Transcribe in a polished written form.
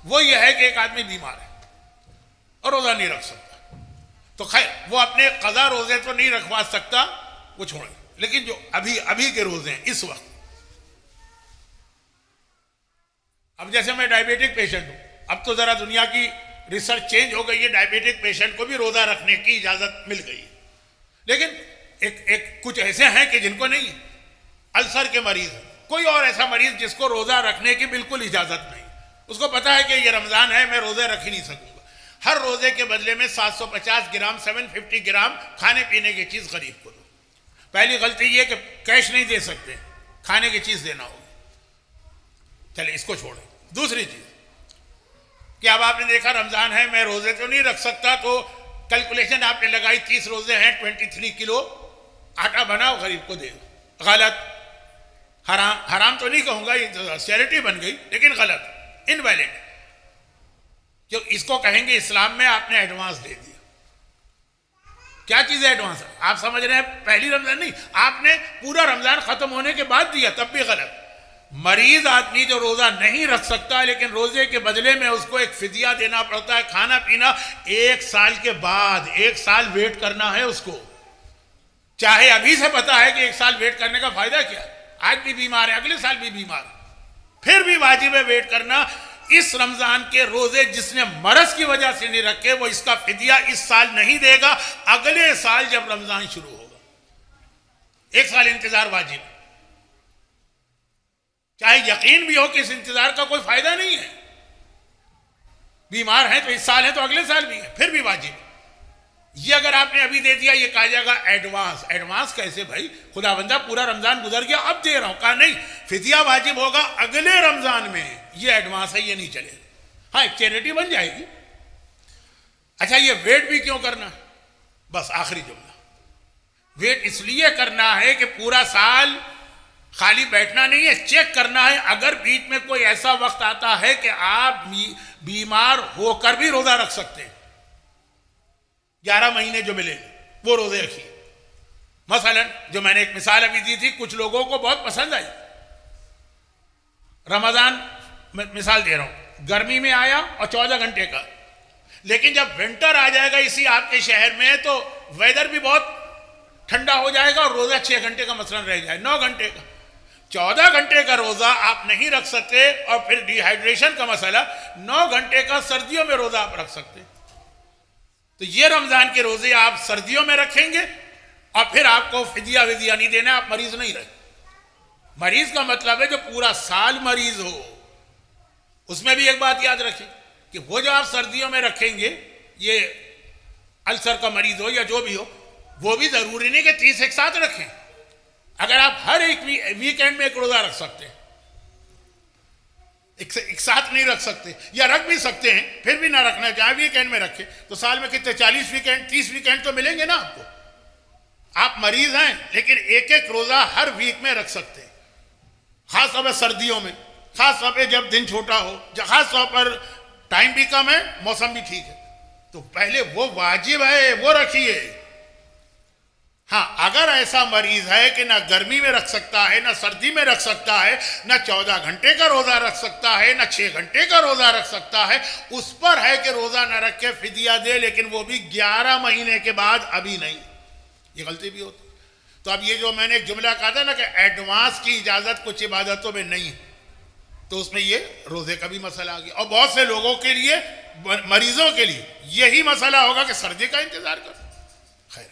वो ये है कि एक आदमी बीमार है और रोज़ा नहीं रख सकता, तो खैर वो अपने कज़ा रोज़े तो नहीं रखवा सकता, वो छोड़े। लेकिन जो अभी अभी के रोज़े हैं इस वक्त, अब जैसे मैं डायबिटिक पेशेंट हूँ, अब तो ज़रा दुनिया की रिसर्च चेंज हो गई है, डायबिटिक पेशेंट को भी रोज़ा रखने की इजाज़त मिल गई है। लेकिन एक कुछ ऐसे हैं कि जिनको नहीं, अल्सर के मरीज, कोई और ऐसा मरीज जिसको रोज़ा रखने की बिल्कुल इजाज़त नहीं, उसको पता है कि ये रमज़ान है, मैं रोज़े रख ही नहीं सकूंगा, हर रोज़े के बदले में 750 ग्राम 750 ग्राम खाने पीने की चीज़ गरीब को दो। पहली गलती ये कि कैश नहीं दे सकते, खाने की चीज़ देना होगी, चले इसको छोड़ें। दूसरी चीज़ कि अब आपने देखा रमज़ान है, मैं रोज़े तो नहीं रख सकता, तो कैलकुलेशन आपने लगाई 30 रोज़े हैं, 23 किलो आटा बनाओ गरीब को दे दो। गलत, हराम, हराम तो नहीं कहूँगा, ये चैरिटी बन गई, लेकिन गलत, इनवैलिड। जो इसको कहेंगे इस्लाम में आपने एडवांस दे दिया। क्या चीज़ है एडवांस? आप समझ रहे हैं पहली रमज़ान नहीं, आपने पूरा रमज़ान ख़त्म होने के बाद दिया, तब भी गलत। मरीज आदमी जो रोज़ा नहीं रख सकता, लेकिन रोज़े के बदले में उसको एक फिदिया देना पड़ता है, खाना पीना, 1 साल के बाद, 1 साल वेट करना है उसको। चाहे अभी से पता है कि 1 साल वेट करने का फायदा क्या, आज भी बीमार है, अगले साल भी बीमार, फिर भी वाजिब है वेट करना। इस रमज़ान के रोज़े जिसने मरज की वजह से नहीं रखे, वो इसका फिदिया इस साल नहीं देगा, अगले साल जब रमज़ान शुरू होगा। 1 साल इंतज़ार वाजिब, चाहे यकीन भी हो कि इस इंतजार का कोई फायदा नहीं है, बीमार है तो इस साल है तो अगले साल भी है, फिर भी वाजिब। ये अगर आपने अभी दे दिया, ये कहा जाएगा एडवांस। एडवांस कैसे भाई, खुदा बंदा पूरा रमजान गुजर गया अब दे रहा हूं। कहा नहीं, फिदिया वाजिब होगा अगले रमजान में, ये एडवांस है, ये नहीं चलेगा। हाँ, एक चैरिटी बन जाएगी। अच्छा, ये वेट भी क्यों करना? बस आखिरी जुमला, वेट इसलिए करना है कि पूरा साल खाली बैठना नहीं है, चेक करना है। अगर बीच में कोई ऐसा वक्त आता है कि आप बीमार होकर भी रोजा रख सकते हैं, 11 महीने जो मिले वो रोजे रखिए। मसलन जो मैंने एक मिसाल अभी दी थी, कुछ लोगों को बहुत पसंद आई, रमजान मिसाल दे रहा हूं, गर्मी में आया और 14 घंटे का, लेकिन जब विंटर आ जाएगा इसी आपके शहर में, तो वेदर भी बहुत ठंडा हो जाएगा और रोजा 6 घंटे का मसलन रह जाए, 9 घंटे का। 14 घंटे का रोजा आप नहीं रख सकते, और फिर डिहाइड्रेशन का मसला, 9 घंटे का सर्दियों में रोजा आप रख सकते। तो ये रमजान के रोजे आप सर्दियों में रखेंगे और फिर आपको फिदिया विदिया नहीं देना, आप मरीज नहीं रहे। मरीज का मतलब है जो पूरा साल मरीज हो। उसमें भी एक बात याद रखें कि वो जो आप सर्दियों में रखेंगे, ये अल्सर का मरीज हो या जो भी हो, वो भी जरूरी नहीं कि 30 एक साथ रखें। अगर आप हर एक वीकेंड में एक रोजा रख सकते हैं, एक साथ नहीं रख सकते, या रख भी सकते हैं फिर भी ना रखना चाहे वीकेंड में रखें, तो साल में कितने 40 वीकेंड 30 वीकेंड तो मिलेंगे ना आपको। आप मरीज हैं लेकिन एक एक रोजा हर वीक में रख सकते हैं, खास तौर पर सर्दियों में, खास तौर पर जब दिन छोटा हो, खास तौर पर टाइम भी कम है, मौसम भी ठीक है, तो पहले वो वाजिब है, वो रखिए। हाँ, अगर ऐसा मरीज है कि ना गर्मी में रख सकता है, ना सर्दी में रख सकता है, ना 14 घंटे का रोजा रख सकता है, ना 6 घंटे का रोजा रख सकता है, उस पर है कि रोजा न रख के फिदिया दे, लेकिन वो भी 11 महीने के बाद, अभी नहीं। ये गलती भी होती। तो अब ये जो मैंने एक जुमला कहा था ना कि एडवांस की इजाजत कुछ इबादतों में नहीं है, तो उसमें ये रोजे का भी मसला आ गया। और बहुत से लोगों के लिए, मरीजों के लिए यही मसला होगा कि सर्दी का इंतजार करो। खैर।